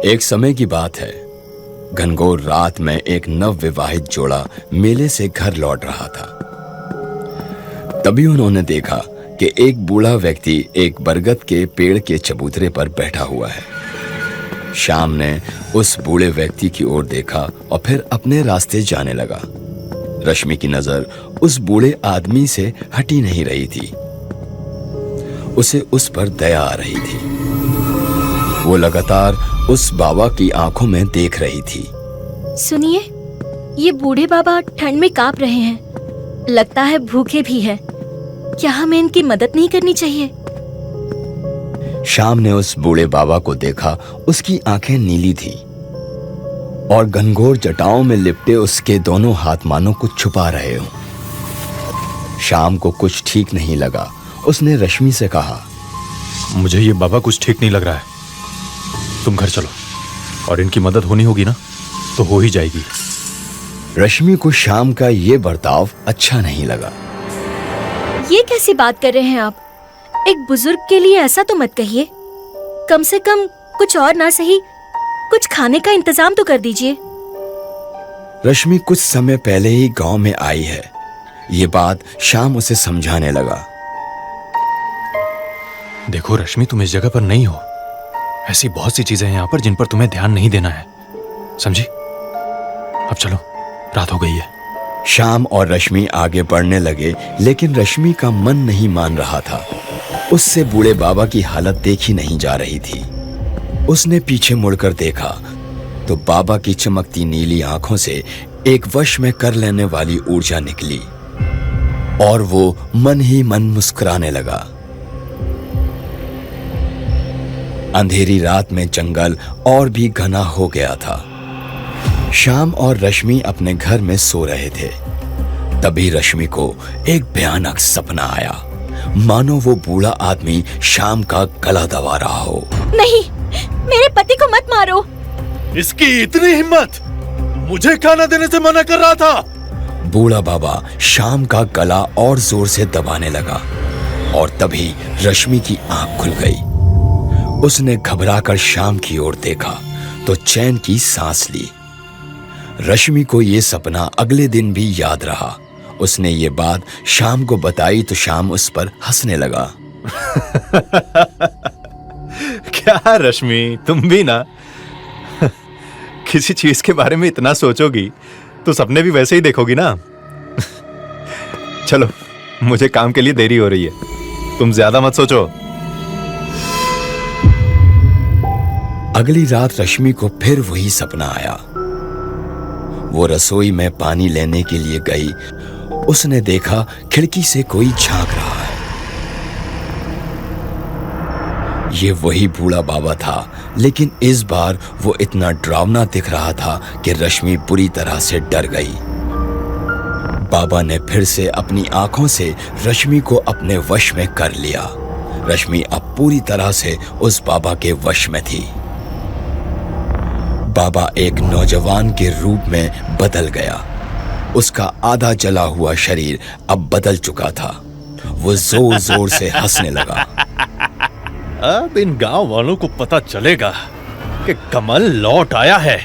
एक समय की बात है। घनघोर रात में एक नवविवाहित जोड़ा मेले से घर लौट रहा था। तभी उन्होंने देखा कि एक बूढ़ा व्यक्ति एक बरगद के पेड़ के चबूतरे पर बैठा हुआ है। श्याम ने उस बूढ़े व्यक्ति की ओर देखा और फिर अपने रास्ते जाने लगा। रश्मि की नजर उस बूढ़े आदमी से हटी नहीं रही थी। उसे उस पर दया आ रही थी। वो लगातार उस बाबा की आंखों में देख रही थी। सुनिए, ये बूढ़े बाबा ठंड में कांप रहे हैं। लगता है भूखे भी हैं। क्या हमें इनकी मदद नहीं करनी चाहिए? श्याम ने उस बूढ़े बाबा को देखा। उसकी आंखें नीली थी और घनघोर जटाओं में लिपटे उसके दोनों हाथ मानो कुछ छुपा रहे हो। श्याम को कुछ ठीक नहीं लगा। उसने रश्मि से कहा, मुझे ये बाबा कुछ ठीक नहीं लग रहा है। तुम घर चलो और इनकी मदद होनी होगी ना तो हो ही जाएगी। रश्मि को श्याम का ये बर्ताव अच्छा नहीं लगा। ये कैसी बात कर रहे हैं आप? एक बुजुर्ग के लिए ऐसा तो मत कहिए। कम से कम कुछ और ना सही, कुछ खाने का इंतजाम तो कर दीजिए। रश्मि कुछ समय पहले ही गांव में आई है। ये बात श्याम उसे समझाने लगा। देखो रश्मि, तुम इस जगह पर नहीं हो। ऐसी बहुत सी चीजें हैं यहाँ पर जिन पर तुम्हें ध्यान नहीं देना है, समझी? अब चलो, रात हो गई है। श्याम और रश्मि आगे बढ़ने लगे, लेकिन रश्मि का मन नहीं मान रहा था। उससे बूढ़े बाबा की हालत देखी नहीं जा रही थी। उसने पीछे मुड़कर देखा तो बाबा की चमकती नीली आंखों से एक वश में कर लेने वाली ऊर्जा निकली और वो मन ही मन मुस्कुराने लगा। अंधेरी रात में जंगल और भी घना हो गया था। श्याम और रश्मि अपने घर में सो रहे थे। तभी रश्मि को एक भयानक सपना आया, मानो वो बूढ़ा आदमी श्याम का गला दबा रहा हो। नहीं, मेरे पति को मत मारो। इसकी इतनी हिम्मत! मुझे खाना देने से मना कर रहा था। बूढ़ा बाबा श्याम का गला और जोर से दबाने लगा और तभी रश्मि की आंख खुल गई। उसने घबराकर श्याम की ओर देखा तो चैन की सांस ली। रश्मि को यह सपना अगले दिन भी याद रहा। उसने ये बात श्याम को बताई तो श्याम उस पर हंसने लगा। क्या रश्मि, तुम भी ना किसी चीज के बारे में इतना सोचोगी तो सपने भी वैसे ही देखोगी ना। चलो, मुझे काम के लिए देरी हो रही है, तुम ज्यादा मत सोचो। अगली रात रश्मि को फिर वही सपना आया। वो रसोई में पानी लेने के लिए गई। उसने देखा खिड़की से कोई झांक रहा है। ये वही बूढ़ा बाबा था, लेकिन इस बार वो इतना डरावना दिख रहा था कि रश्मि बुरी तरह से डर गई। बाबा ने फिर से अपनी आंखों से रश्मि को अपने वश में कर लिया। रश्मि अब पूरी तरह से उस बाबा के वश में थी। बाबा एक नौजवान के रूप में बदल गया। उसका आधा जला हुआ शरीर अब बदल चुका था। वो जोर जोर से हंसने लगा। अब इन गांव वालों को पता चलेगा कि कमल लौट आया है।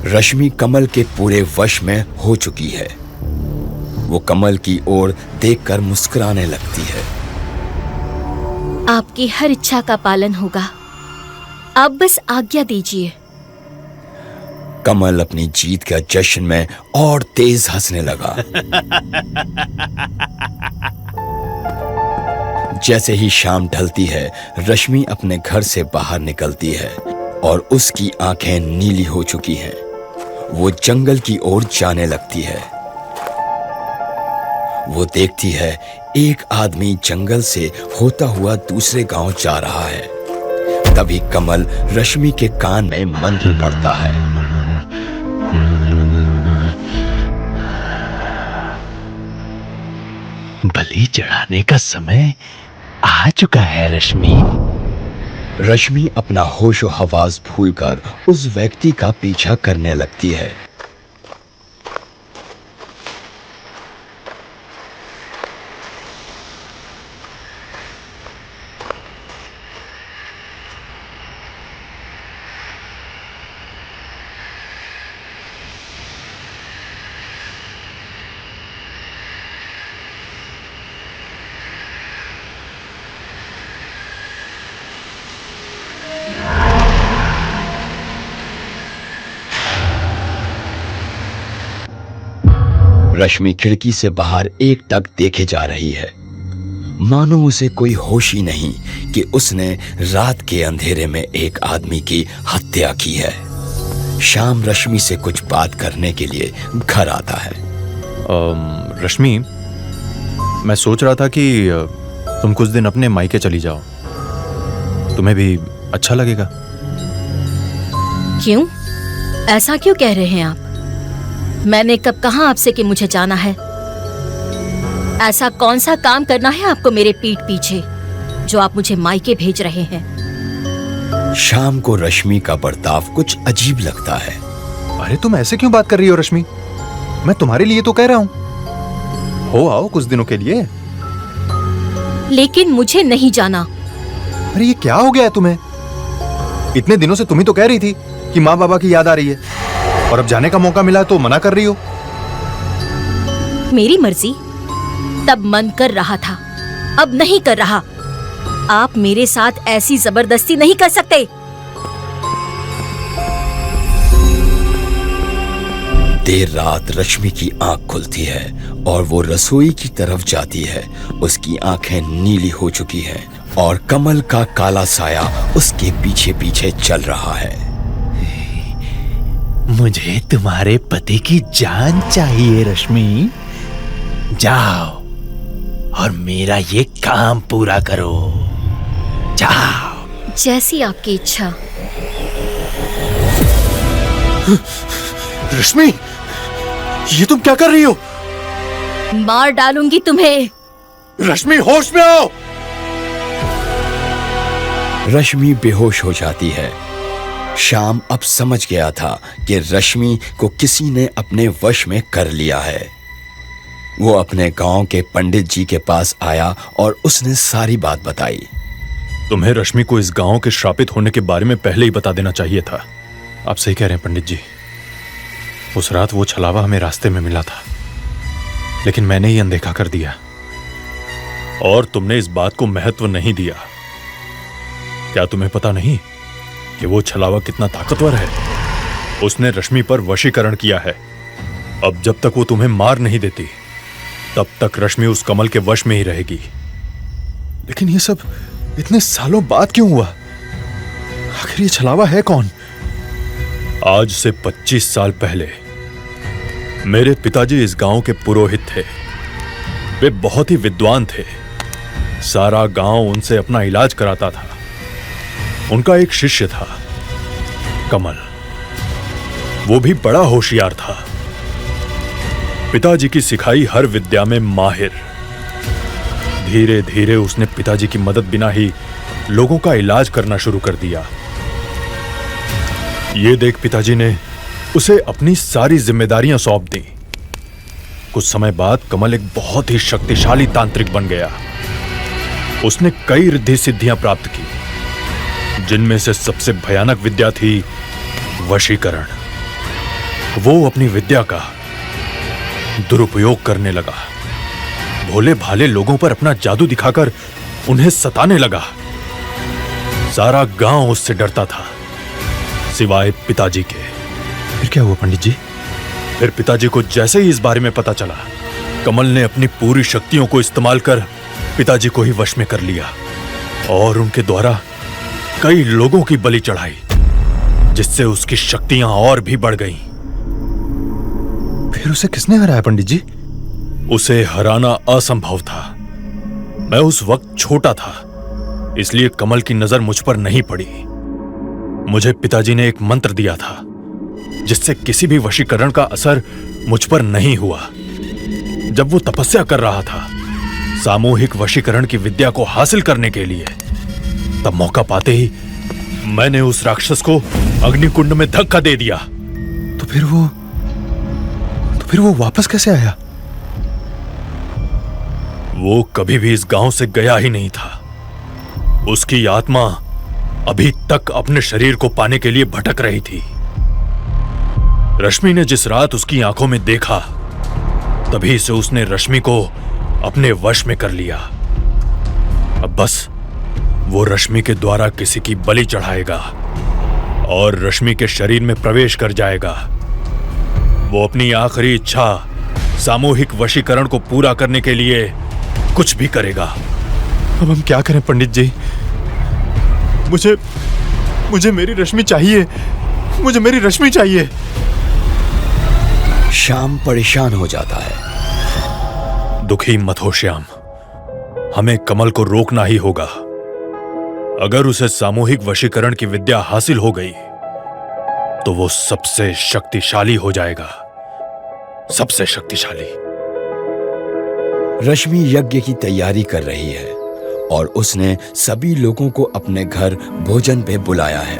रश्मि कमल के पूरे वश में हो चुकी है। वो कमल की ओर देखकर मुस्कुराने लगती है। आपकी हर इच्छा का पालन होगा। आप बस आज्ञा दीजिए। कमल अपनी जीत का जश्न में और तेज हंसने लगा। जैसे ही शाम ढलती है, रश्मि अपने घर से बाहर निकलती है और उसकी आंखें नीली हो चुकी हैं। वो जंगल की ओर जाने लगती है। वो देखती है एक आदमी जंगल से होता हुआ दूसरे गांव जा रहा है। तभी कमल रश्मि के कान में मंत्र पढ़ता है। बलि चढ़ाने का समय आ चुका है रश्मि। रश्मि अपना होश और हवास भूलकर उस व्यक्ति का पीछा करने लगती है। रश्मि खिड़की से बाहर एकटक देखे जा रही है, मानो उसे कोई होश ही नहीं कि उसने रात के अंधेरे में एक आदमी की हत्या की है। श्याम रश्मि से कुछ बात करने के लिए घर आता है। रश्मि, मैं सोच रहा था कि तुम कुछ दिन अपने मायके चली जाओ, तुम्हें भी अच्छा लगेगा। क्यों? ऐसा क्यों कह रहे हैं आप? मैंने कब कहा आपसे कि मुझे जाना है? ऐसा कौन सा काम करना है आपको मेरे पीठ पीछे जो आप मुझे मायके भेज रहे हैं? श्याम को रश्मि का बर्ताव कुछ अजीब लगता है। अरे तुम ऐसे क्यों बात कर रही हो रश्मि? मैं तुम्हारे लिए तो कह रहा हूं, हो आओ कुछ दिनों के लिए। लेकिन मुझे नहीं जाना। अरे ये क्या हो गया है तुम्हें? इतने दिनों से तुम ही तो कह रही थी कि माँ बाबा की याद आ रही है, और अब जाने का मौका मिला तो मना कर रही हो। मेरी मर्जी। तब मन कर रहा था, अब नहीं कर रहा। आप मेरे साथ ऐसी जबरदस्ती नहीं कर सकते। देर रात रश्मि की आंख खुलती है और वो रसोई की तरफ जाती है। उसकी आंखें नीली हो चुकी हैं और कमल का काला साया उसके पीछे पीछे चल रहा है। मुझे तुम्हारे पति की जान चाहिए रश्मि। जाओ और मेरा ये काम पूरा करो। जाओ। जैसी आपकी इच्छा। रश्मि, ये तुम क्या कर रही हो? मार डालूंगी तुम्हें। रश्मि, होश में आओ। रश्मि बेहोश हो जाती है। श्याम अब समझ गया था कि रश्मि को किसी ने अपने वश में कर लिया है। वो अपने गांव के पंडित जी के पास आया और उसने सारी बात बताई। तुम्हें रश्मि को इस गांव के श्रापित होने के बारे में पहले ही बता देना चाहिए था। आप सही कह रहे हैं पंडित जी। उस रात वो छलावा हमें रास्ते में मिला था, लेकिन मैंने ही अनदेखा कर दिया। और तुमने इस बात को महत्व नहीं दिया। क्या तुम्हें पता नहीं कि वो छलावा कितना ताकतवर है? उसने रश्मि पर वशीकरण किया है। अब जब तक वो तुम्हें मार नहीं देती, तब तक रश्मि उस कमल के वश में ही रहेगी। लेकिन ये सब इतने सालों बाद क्यों हुआ? आखिर ये छलावा है कौन? आज से 25 साल पहले मेरे पिताजी इस गांव के पुरोहित थे। वे बहुत ही विद्वान थे। सारा गांव उनसे अपना इलाज कराता था। उनका एक शिष्य था, कमल। वो भी बड़ा होशियार था। पिताजी की सिखाई हर विद्या में माहिर। धीरे धीरे उसने पिताजी की मदद बिना ही लोगों का इलाज करना शुरू कर दिया। ये देख पिताजी ने उसे अपनी सारी जिम्मेदारियां सौंप दी। कुछ समय बाद कमल एक बहुत ही शक्तिशाली तांत्रिक बन गया। उसने कई रिद्धि सिद्धियां प्राप्त की, जिनमें से सबसे भयानक विद्या थी वशीकरण। वो अपनी विद्या का दुरुपयोग करने लगा। भोले भाले लोगों पर अपना जादू दिखाकर उन्हें सताने लगा। सारा गांव उससे डरता था, सिवाय पिताजी के। फिर क्या हुआ पंडित जी? फिर पिताजी को जैसे ही इस बारे में पता चला, कमल ने अपनी पूरी शक्तियों को इस्तेमाल कर पिताजी को ही वश में कर लिया और उनके द्वारा कई लोगों की बलि चढ़ाई, जिससे उसकी शक्तियां और भी बढ़ गईं। फिर उसे किसने हराया पंडित जी? उसे हराना असंभव था। मैं उस वक्त छोटा था, इसलिए कमल की नजर मुझ पर नहीं पड़ी। मुझे पिताजी ने एक मंत्र दिया था, जिससे किसी भी वशीकरण का असर मुझ पर नहीं हुआ। जब वो तपस्या कर रहा था सामूहिक वशीकरण की विद्या को हासिल करने के लिए, तब मौका पाते ही मैंने उस राक्षस को अग्निकुंड में धक्का दे दिया। तो फिर वो वापस कैसे आया? वो कभी भी इस गांव से गया ही नहीं था। उसकी आत्मा अभी तक अपने शरीर को पाने के लिए भटक रही थी। रश्मि ने जिस रात उसकी आंखों में देखा, तभी से उसने रश्मि को अपने वश में कर लिया। अब बस वो रश्मि के द्वारा किसी की बलि चढ़ाएगा और रश्मि के शरीर में प्रवेश कर जाएगा। वो अपनी आखिरी इच्छा सामूहिक वशीकरण को पूरा करने के लिए कुछ भी करेगा। अब हम क्या करें पंडित जी? मुझे मेरी रश्मि चाहिए, मुझे मेरी रश्मि चाहिए। श्याम परेशान हो जाता है। दुखी मत हो श्याम, हमें कमल को रोकना ही होगा। अगर उसे सामूहिक वशीकरण की विद्या हासिल हो गई तो वो सबसे शक्तिशाली हो जाएगा, सबसे शक्तिशाली। रश्मि यज्ञ की तैयारी कर रही है और उसने सभी लोगों को अपने घर भोजन पे बुलाया है।